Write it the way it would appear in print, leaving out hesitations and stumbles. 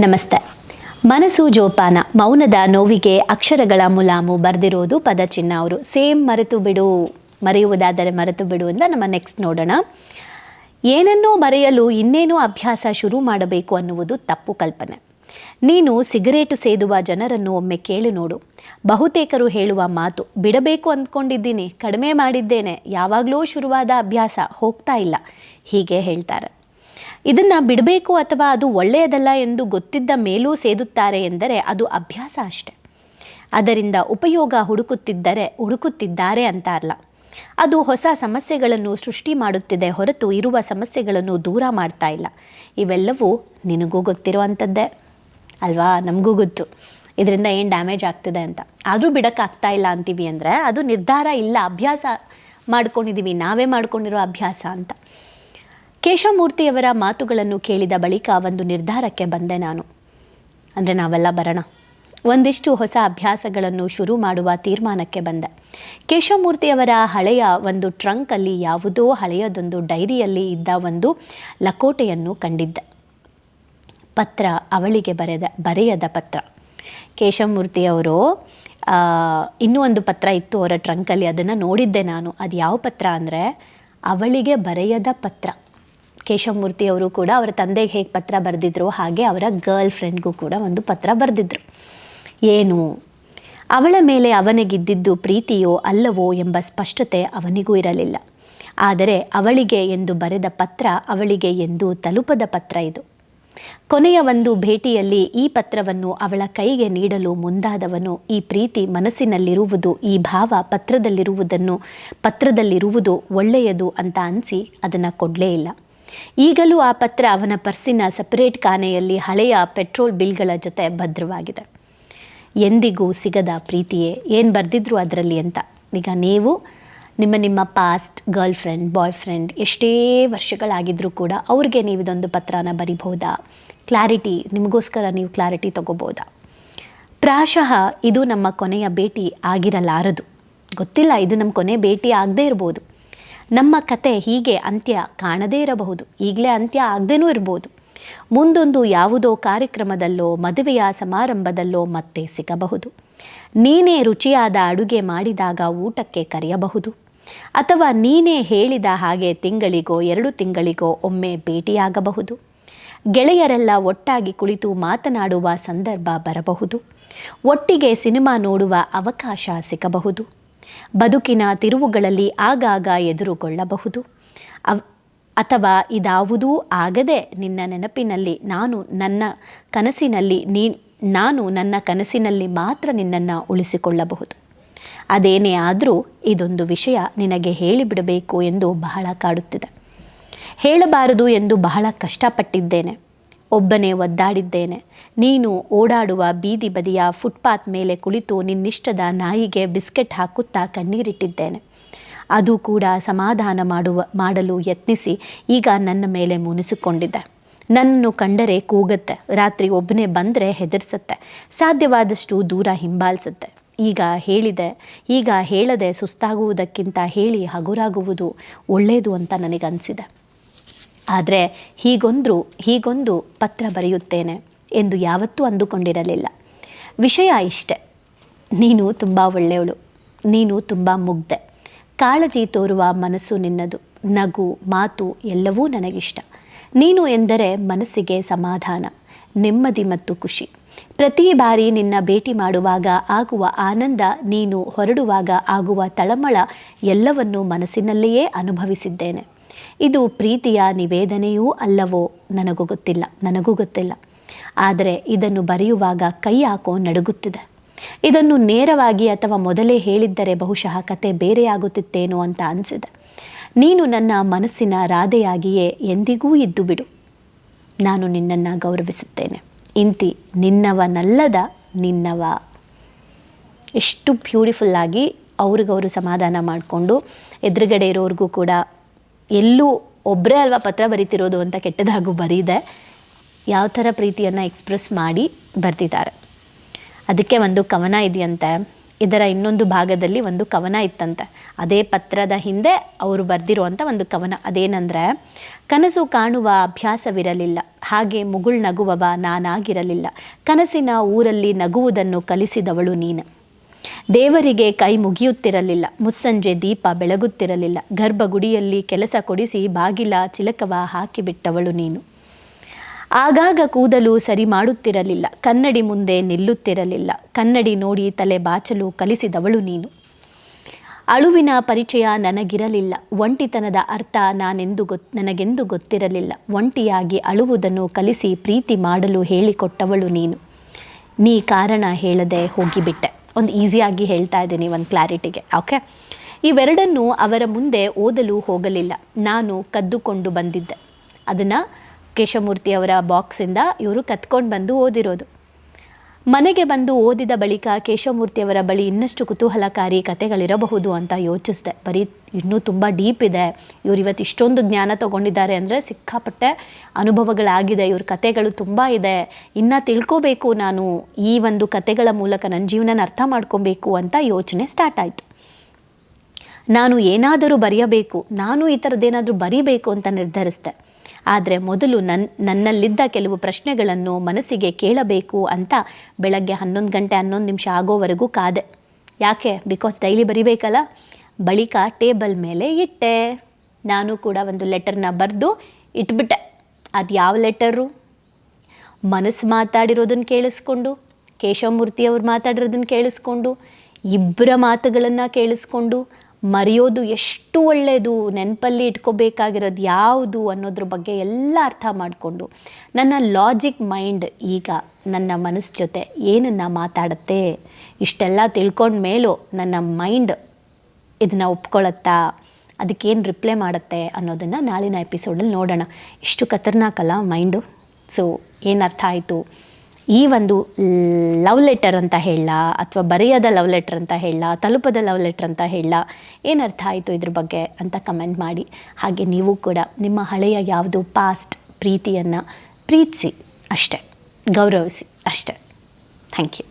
ನಮಸ್ತೆ. ಮನಸ್ಸು ಜೋಪಾನ, ಮೌನದ ನೋವಿಗೆ ಅಕ್ಷರಗಳ ಮುಲಾಮು ಬರೆದಿರೋದು ಪದಚಿನ್ನ ಅವರು. ಸೇಮ್ ಮರೆತು ಬಿಡು, ಮರೆಯುವುದಾದರೆ ಮರೆತು ಬಿಡು ಅಂತ ನಮ್ಮ ನೆಕ್ಸ್ಟ್ ನೋಡೋಣ. ಏನನ್ನೋ ಮರೆಯಲು ಇನ್ನೇನೋ ಅಭ್ಯಾಸ ಶುರು ಮಾಡಬೇಕು ಅನ್ನುವುದು ತಪ್ಪು ಕಲ್ಪನೆ. ನೀನು ಸಿಗರೇಟು ಸೇದುವ ಜನರನ್ನು ಒಮ್ಮೆ ಕೇಳಿ ನೋಡು. ಬಹುತೇಕರು ಹೇಳುವ ಮಾತು, ಬಿಡಬೇಕು ಅಂದ್ಕೊಂಡಿದ್ದೀನಿ, ಕಡಿಮೆ ಮಾಡಿದ್ದೇನೆ, ಯಾವಾಗಲೂ ಶುರುವಾದ ಅಭ್ಯಾಸ ಹೋಗ್ತಾ ಇಲ್ಲ, ಹೀಗೆ ಹೇಳ್ತಾರೆ. ಇದನ್ನು ಬಿಡಬೇಕು ಅಥವಾ ಅದು ಒಳ್ಳೆಯದಲ್ಲ ಎಂದು ಗೊತ್ತಿದ್ದ ಮೇಲೂ ಸೇದುತ್ತಾರೆ ಎಂದರೆ ಅದು ಅಭ್ಯಾಸ ಅಷ್ಟೆ. ಅದರಿಂದ ಉಪಯೋಗ ಹುಡುಕುತ್ತಿದ್ದಾರೆ ಅಂತ ಅಲ್ಲ. ಅದು ಹೊಸ ಸಮಸ್ಯೆಗಳನ್ನು ಸೃಷ್ಟಿ ಮಾಡುತ್ತಿದೆ ಹೊರತು ಇರುವ ಸಮಸ್ಯೆಗಳನ್ನು ದೂರ ಮಾಡ್ತಾ ಇಲ್ಲ. ಇವೆಲ್ಲವೂ ನಿನಗೂ ಗೊತ್ತಿರುವಂಥದ್ದೇ ಅಲ್ವಾ? ನಮಗೂ ಗೊತ್ತು ಇದರಿಂದ ಏನು ಡ್ಯಾಮೇಜ್ ಆಗ್ತಿದೆ ಅಂತ. ಆದರೂ ಬಿಡೋಕ್ಕಾಗ್ತಾ ಇಲ್ಲ ಅಂತೀವಿ ಅಂದರೆ ಅದು ನಿರ್ಧಾರ ಇಲ್ಲ, ಅಭ್ಯಾಸ ಮಾಡ್ಕೊಂಡಿದ್ದೀವಿ, ನಾವೇ ಮಾಡ್ಕೊಂಡಿರೋ ಅಭ್ಯಾಸ ಅಂತ. ಕೇಶವಮೂರ್ತಿಯವರ ಮಾತುಗಳನ್ನು ಕೇಳಿದ ಬಳಿಕ ಒಂದು ನಿರ್ಧಾರಕ್ಕೆ ಬಂದೆ ನಾನು. ಅಂದರೆ ನಾವೆಲ್ಲ ಬರೋಣ, ಒಂದಿಷ್ಟು ಹೊಸ ಅಭ್ಯಾಸಗಳನ್ನು ಶುರು ಮಾಡುವ ತೀರ್ಮಾನಕ್ಕೆ ಬಂದೆ. ಕೇಶವಮೂರ್ತಿಯವರ ಹಳೆಯ ಒಂದು ಟ್ರಂಕಲ್ಲಿ ಯಾವುದೋ ಹಳೆಯದೊಂದು ಡೈರಿಯಲ್ಲಿ ಇದ್ದ ಒಂದು ಲಕೋಟೆಯನ್ನು ಕಂಡಿದ್ದೆ. ಪತ್ರ, ಅವಳಿಗೆ ಬರೆಯದ ಪತ್ರ. ಕೇಶವಮೂರ್ತಿಯವರು ಇನ್ನೂ ಒಂದು ಪತ್ರ ಇತ್ತು ಅವರ ಟ್ರಂಕಲ್ಲಿ, ಅದನ್ನು ನೋಡಿದ್ದೆ ನಾನು. ಅದು ಯಾವ ಪತ್ರ ಅಂದರೆ ಅವಳಿಗೆ ಬರೆಯದ ಪತ್ರ. ಕೇಶವಮೂರ್ತಿಯವರು ಕೂಡ ಅವರ ತಂದೆಗೆ ಹೇಗೆ ಪತ್ರ ಬರೆದಿದ್ರು ಹಾಗೆ ಅವರ ಗರ್ಲ್ ಫ್ರೆಂಡ್ಗೂ ಕೂಡ ಒಂದು ಪತ್ರ ಬರೆದಿದ್ರು. ಏನು, ಅವಳ ಮೇಲೆ ಅವನಿಗಿದ್ದಿದ್ದು ಪ್ರೀತಿಯೋ ಅಲ್ಲವೋ ಎಂಬ ಸ್ಪಷ್ಟತೆ ಅವನಿಗೂ ಇರಲಿಲ್ಲ. ಆದರೆ ಅವಳಿಗೆ ಎಂದು ಬರೆದ ಪತ್ರ ಅವಳಿಗೆ ಎಂದು ತಲುಪದ ಪತ್ರ ಇದು. ಕೊನೆಯ ಒಂದು ಭೇಟಿಯಲ್ಲಿ ಈ ಪತ್ರವನ್ನು ಅವಳ ಕೈಗೆ ನೀಡಲು ಮುಂದಾದವನು, ಈ ಪ್ರೀತಿ ಮನಸ್ಸಿನಲ್ಲಿರುವುದು, ಈ ಭಾವ ಪತ್ರದಲ್ಲಿರುವುದು ಒಳ್ಳೆಯದು ಅಂತ ಅನಿಸಿ ಅದನ್ನು ಕೊಡಲೇ ಇಲ್ಲ. ಈಗಲೂ ಆ ಪತ್ರ ಅವನ ಪರ್ಸಿನ ಸಪರೇಟ್ ಖಾನೆಯಲ್ಲಿ ಹಳೆಯ ಪೆಟ್ರೋಲ್ ಬಿಲ್ಗಳ ಜೊತೆ ಭದ್ರವಾಗಿದೆ. ಎಂದಿಗೂ ಸಿಗದ ಪ್ರೀತಿಯೇ, ಏನು ಬರೆದಿದ್ರು ಅದರಲ್ಲಿ ಅಂತ. ಈಗ ನೀವು ನಿಮ್ಮ past girl friend, boy friend ಎಷ್ಟೇ ವರ್ಷಗಳಾಗಿದ್ರೂ ಕೂಡ ಅವ್ರಿಗೆ ನೀವು ಇದೊಂದು ಪತ್ರನ ಬರಿಬಹುದಾ? ಕ್ಲಾರಿಟಿ, ನಿಮಗೋಸ್ಕರ ನೀವು ಕ್ಲಾರಿಟಿ ತಗೋಬೋದಾ? ಪ್ರಾಯಶಃ ಇದು ನಮ್ಮ ಕೊನೆಯ ಭೇಟಿ ಆಗಿರಲಾರದು, ಗೊತ್ತಿಲ್ಲ, ಇದು ನಮ್ಮ ಕೊನೆ ಭೇಟಿ ಆಗದೇ ಇರ್ಬೋದು. ನಮ್ಮ ಕತೆ ಹೀಗೆ ಅಂತ್ಯ ಕಾಣದೇ ಇರಬಹುದು, ಈಗಲೇ ಅಂತ್ಯ ಆಗದೇನೂ ಇರ್ಬೋದು. ಮುಂದೊಂದು ಯಾವುದೋ ಕಾರ್ಯಕ್ರಮದಲ್ಲೋ ಮದುವೆಯ ಸಮಾರಂಭದಲ್ಲೋ ಮತ್ತೆ ಸಿಗಬಹುದು. ನೀನೇ ರುಚಿಯಾದ ಅಡುಗೆ ಮಾಡಿದಾಗ ಊಟಕ್ಕೆ ಕರೆಯಬಹುದು. ಅಥವಾ ನೀನೇ ಹೇಳಿದ ಹಾಗೆ ತಿಂಗಳಿಗೋ 2 ತಿಂಗಳಿಗೋ ಒಮ್ಮೆ ಭೇಟಿಯಾಗಬಹುದು. ಗೆಳೆಯರೆಲ್ಲ ಒಟ್ಟಾಗಿ ಕುಳಿತು ಮಾತನಾಡುವ ಸಂದರ್ಭ ಬರಬಹುದು. ಒಟ್ಟಿಗೆ ಸಿನಿಮಾ ನೋಡುವ ಅವಕಾಶ ಸಿಗಬಹುದು. ಬದುಕಿನ ತಿರುವುಗಳಲ್ಲಿ ಆಗಾಗ ಎದುರುಗೊಳ್ಳಬಹುದು. ಅಥವಾ ಇದಾವುದೂ ಆಗದೆ ನಿನ್ನ ನೆನಪಿನಲ್ಲಿ ನಾನು ನನ್ನ ಕನಸಿನಲ್ಲಿ ಮಾತ್ರ ನಿನ್ನನ್ನು ಉಳಿಸಿಕೊಳ್ಳಬಹುದು. ಅದೇನೇ ಆದರೂ ಇದೊಂದು ವಿಷಯ ನಿನಗೆ ಹೇಳಿಬಿಡಬೇಕು ಎಂದು ಬಹಳ ಕಾಡುತ್ತಿದೆ. ಹೇಳಬಾರದು ಎಂದು ಬಹಳ ಕಷ್ಟಪಟ್ಟಿದ್ದೇನೆ, ಒಬ್ಬನೇ ಒದ್ದಾಡಿದ್ದೇನೆ. ನೀನು ಓಡಾಡುವ ಬೀದಿ ಬದಿಯ ಫುಟ್ಪಾತ್ ಮೇಲೆ ಕುಳಿತು ನಿನ್ನಿಷ್ಟದ ನಾಯಿಗೆ ಬಿಸ್ಕೆಟ್ ಹಾಕುತ್ತಾ ಕಣ್ಣೀರಿಟ್ಟಿದ್ದೇನೆ. ಅದು ಕೂಡ ಸಮಾಧಾನ ಮಾಡಲು ಯತ್ನಿಸಿ ಈಗ ನನ್ನ ಮೇಲೆ ಮುನಿಸಿಕೊಂಡಿದ್ದೆ. ನನ್ನನ್ನು ಕಂಡರೆ ಕೂಗುತ್ತೆ, ರಾತ್ರಿ ಒಬ್ಬನೇ ಬಂದರೆ ಹೆದರ್ಸುತ್ತೆ, ಸಾಧ್ಯವಾದಷ್ಟು ದೂರ ಹಿಂಬಾಲಿಸುತ್ತೆ. ಈಗ ಹೇಳದೆ ಸುಸ್ತಾಗುವುದಕ್ಕಿಂತ ಹೇಳಿ ಹಗುರಾಗುವುದು ಒಳ್ಳೆಯದು ಅಂತ ನನಗನ್ನಿಸಿದೆ. ಆದರೆ ಹೀಗೊಂದು ಪತ್ರ ಬರೆಯುತ್ತೇನೆ ಎಂದು ಯಾವತ್ತೂ ಅಂದುಕೊಂಡಿರಲಿಲ್ಲ. ವಿಷಯ ಇಷ್ಟೆ, ನೀನು ತುಂಬ ಒಳ್ಳೆಯವಳು, ನೀನು ತುಂಬ ಮುಗ್ಧೆ, ಕಾಳಜಿ ತೋರುವ ಮನಸ್ಸು ನಿನ್ನದು, ನಗು ಮಾತು ಎಲ್ಲವೂ ನನಗಿಷ್ಟ. ನೀನು ಎಂದರೆ ಮನಸ್ಸಿಗೆ ಸಮಾಧಾನ, ನೆಮ್ಮದಿ ಮತ್ತು ಖುಷಿ. ಪ್ರತಿ ಬಾರಿ ನಿನ್ನ ಭೇಟಿ ಮಾಡುವಾಗ ಆಗುವ ಆನಂದ, ನೀನು ಹೊರಡುವಾಗ ಆಗುವ ತಳಮಳ ಎಲ್ಲವನ್ನೂ ಮನಸ್ಸಿನಲ್ಲಿಯೇ ಅನುಭವಿಸಿದ್ದೇನೆ. ಇದು ಪ್ರೀತಿಯ ನಿವೇದನೆಯೂ ಅಲ್ಲವೋ ನನಗೂ ಗೊತ್ತಿಲ್ಲ. ಆದರೆ ಇದನ್ನು ಬರೆಯುವಾಗ ಕೈ ಹಾಕೋ ನಡುಗುತ್ತಿದೆ. ಇದನ್ನು ನೇರವಾಗಿ ಅಥವಾ ಮೊದಲೇ ಹೇಳಿದ್ದರೆ ಬಹುಶಃ ಕತೆ ಬೇರೆಯಾಗುತ್ತಿತ್ತೇನೋ ಅಂತ ಅನಿಸಿದೆ. ನೀನು ನನ್ನ ಮನಸ್ಸಿನ ರಾಧೆಯಾಗಿಯೇ ಎಂದಿಗೂ ಇದ್ದು ಬಿಡು. ನಾನು ನಿನ್ನನ್ನು ಗೌರವಿಸುತ್ತೇನೆ. ಇಂತಿ ನಿನ್ನವನಲ್ಲದ ನಿನ್ನವ. ಎಷ್ಟು ಬ್ಯೂಟಿಫುಲ್ಲಾಗಿ ಅವ್ರಿಗವರು ಸಮಾಧಾನ ಮಾಡಿಕೊಂಡು ಎದುರುಗಡೆ ಇರೋರಿಗೂ ಕೂಡ ಎಲ್ಲೂ ಒಬ್ಬರೇ ಅಲ್ವಾ ಪತ್ರ ಬರೀತಿರೋದು ಅಂತ ಕೆಟ್ಟದಾಗೂ ಬರೀದೆ ಯಾವ ಥರ ಪ್ರೀತಿಯನ್ನು ಎಕ್ಸ್ಪ್ರೆಸ್ ಮಾಡಿ ಬರೆದಿದ್ದಾರೆ. ಅದಕ್ಕೆ ಒಂದು ಕವನ ಇದೆಯಂತೆ, ಇದರ ಇನ್ನೊಂದು ಭಾಗದಲ್ಲಿ ಒಂದು ಕವನ ಇತ್ತಂತೆ. ಅದೇ ಪತ್ರದ ಹಿಂದೆ ಅವರು ಬರೆದಿರುವಂಥ ಒಂದು ಕವನ. ಅದೇನೆಂದರೆ, ಕನಸು ಕಾಣುವ ಅಭ್ಯಾಸವಿರಲಿಲ್ಲ, ಹಾಗೆ ಮುಗುಳ್ನಗುವವ ನಾನಾಗಿರಲಿಲ್ಲ. ಕನಸಿನ ಊರಲ್ಲಿ ನಗುವುದನ್ನು ಕಲಿಸಿದವಳು ನೀನು. ದೇವರಿಗೆ ಕೈ ಮುಗಿಯುತ್ತಿರಲಿಲ್ಲ, ಮುಸ್ಸಂಜೆ ದೀಪ ಬೆಳಗುತ್ತಿರಲಿಲ್ಲ. ಗರ್ಭಗುಡಿಯಲ್ಲಿ ಕೆಲಸ ಕೊಡಿಸಿ ಬಾಗಿಲ ಚಿಲಕವ ಹಾಕಿಬಿಟ್ಟವಳು ನೀನು. ಆಗಾಗ ಕೂದಲು ಸರಿ ಮಾಡುತ್ತಿರಲಿಲ್ಲ, ಕನ್ನಡಿ ಮುಂದೆ ನಿಲ್ಲುತ್ತಿರಲಿಲ್ಲ. ಕನ್ನಡಿ ನೋಡಿ ತಲೆ ಬಾಚಲು ಕಲಿಸಿದವಳು ನೀನು. ಅಳುವಿನ ಪರಿಚಯ ನನಗಿರಲಿಲ್ಲ, ಒಂಟಿತನದ ಅರ್ಥ ನನಗೆಂದು ಗೊತ್ತಿರಲಿಲ್ಲ. ಒಂಟಿಯಾಗಿ ಅಳುವುದನ್ನು ಕಲಿಸಿ ಪ್ರೀತಿ ಮಾಡಲು ಹೇಳಿಕೊಟ್ಟವಳು ನೀನು. ನೀ ಕಾರಣ ಹೇಳದೆ ಹೋಗಿಬಿಟ್ಟೆ. ಒಂದು ಈಸಿಯಾಗಿ ಹೇಳ್ತಾ ಇದ್ದೀನಿ, ಒಂದು ಕ್ಲಾರಿಟಿಗೆ. ಓಕೆ, ಇವೆರಡನ್ನೂ ಅವರ ಮುಂದೆ ಓದಲು ಹೋಗಲಿಲ್ಲ, ನಾನು ಕದ್ದುಕೊಂಡು ಬಂದಿದ್ದೆ. ಅದನ್ನು ಕೇಶವಮೂರ್ತಿಯವರ ಬಾಕ್ಸಿಂದ ಇವರು ಕತ್ಕೊಂಡು ಬಂದು ಓದಿರೋದು. ಮನೆಗೆ ಬಂದು ಓದಿದ ಬಳಿಕ ಕೇಶವಮೂರ್ತಿಯವರ ಬಳಿ ಇನ್ನಷ್ಟು ಕುತೂಹಲಕಾರಿ ಕಥೆಗಳಿರಬಹುದು ಅಂತ ಯೋಚಿಸಿದೆ. ಬರೀ ಇನ್ನೂ ತುಂಬ ಡೀಪ್ ಇದೆ. ಇವರು ಇವತ್ತು ಇಷ್ಟೊಂದು ಜ್ಞಾನ ತೊಗೊಂಡಿದ್ದಾರೆ ಅಂದರೆ ಸಿಕ್ಕಾಪಟ್ಟೆ ಅನುಭವಗಳಾಗಿದೆ, ಇವ್ರ ಕಥೆಗಳು ತುಂಬ ಇದೆ, ಇನ್ನು ತಿಳ್ಕೋಬೇಕು ನಾನು, ಈ ಒಂದು ಕಥೆಗಳ ಮೂಲಕ ನನ್ನ ಜೀವನನ ಅರ್ಥ ಮಾಡ್ಕೊಬೇಕು ಅಂತ ಯೋಚನೆ ಸ್ಟಾರ್ಟ್ ಆಯಿತು. ನಾನು ಏನಾದರೂ ಬರೆಯಬೇಕು, ನಾನು ಈ ಥರದ್ದೇನಾದರೂ ಬರೀಬೇಕು ಅಂತ ನಿರ್ಧರಿಸಿದೆ. ಆದರೆ ಮೊದಲು ನನ್ನಲ್ಲಿದ್ದ ಕೆಲವು ಪ್ರಶ್ನೆಗಳನ್ನು ಮನಸ್ಸಿಗೆ ಕೇಳಬೇಕು ಅಂತ ಬೆಳಗ್ಗೆ 11 ಗಂಟೆ 11 ನಿಮಿಷ ಆಗೋವರೆಗೂ ಕಾದೆ. ಯಾಕೆ? ಬಿಕಾಸ್ ಡೈಲಿ ಬರಿಬೇಕಲ್ಲ. ಬಳಿಕ ಟೇಬಲ್ ಮೇಲೆ ಇಟ್ಟೆ. ನಾನು ಕೂಡ ಒಂದು ಲೆಟರ್ನ ಬರೆದು ಇಟ್ಬಿಟ್ಟೆ. ಅದು ಯಾವ ಲೆಟರು? ಮನಸ್ಸು ಮಾತಾಡಿರೋದನ್ನು ಕೇಳಿಸ್ಕೊಂಡು, ಕೇಶವಮೂರ್ತಿಯವ್ರು ಮಾತಾಡಿರೋದನ್ನು ಕೇಳಿಸ್ಕೊಂಡು, ಇಬ್ಬರ ಮಾತುಗಳನ್ನು ಕೇಳಿಸ್ಕೊಂಡು, ಮರೆಯೋದು ಎಷ್ಟು ಒಳ್ಳೆಯದು, ನೆನಪಲ್ಲಿ ಇಟ್ಕೋಬೇಕಾಗಿರೋದು ಯಾವುದು ಅನ್ನೋದ್ರ ಬಗ್ಗೆ ಎಲ್ಲ ಅರ್ಥ ಮಾಡಿಕೊಂಡು, ನನ್ನ ಲಾಜಿಕ್ ಮೈಂಡ್ ಈಗ ನನ್ನ ಮನಸ್ಸು ಜೊತೆ ಏನನ್ನು ಮಾತಾಡುತ್ತೆ, ಇಷ್ಟೆಲ್ಲ ತಿಳ್ಕೊಂಡ ಮೇಲೂ ನನ್ನ ಮೈಂಡ್ ಇದನ್ನು ಒಪ್ಕೊಳ್ಳುತ್ತಾ, ಅದಕ್ಕೇನು ರಿಪ್ಲೈ ಮಾಡುತ್ತೆ ಅನ್ನೋದನ್ನು ನಾಳಿನ ಎಪಿಸೋಡಲ್ಲಿ ನೋಡೋಣ. ಇಷ್ಟು ಖತರ್ನಾಕಲ್ಲ ಮೈಂಡು. ಸೊ ಏನು ಅರ್ಥ ಆಯಿತು? ಈ ಒಂದು ಲವ್ ಲೆಟರ್ ಅಂತ ಹೇಳ, ಅಥವಾ ಬರೆಯದ ಲವ್ ಲೆಟರ್ ಅಂತ ಹೇಳ, ತಲುಪದ ಲವ್ ಲೆಟರ್ ಅಂತ ಹೇಳ, ಏನು ಅರ್ಥ ಆಯಿತು ಇದ್ರ ಬಗ್ಗೆ ಅಂತ ಕಮೆಂಟ್ ಮಾಡಿ. ಹಾಗೆ ನೀವು ಕೂಡ ನಿಮ್ಮ ಹಳೆಯ ಯಾವುದು ಪಾಸ್ಟ್ ಪ್ರೀತಿಯನ್ನು ಪ್ರೀತಿಸಿ ಅಷ್ಟೇ, ಗೌರವಿಸಿ ಅಷ್ಟೇ. Thank you.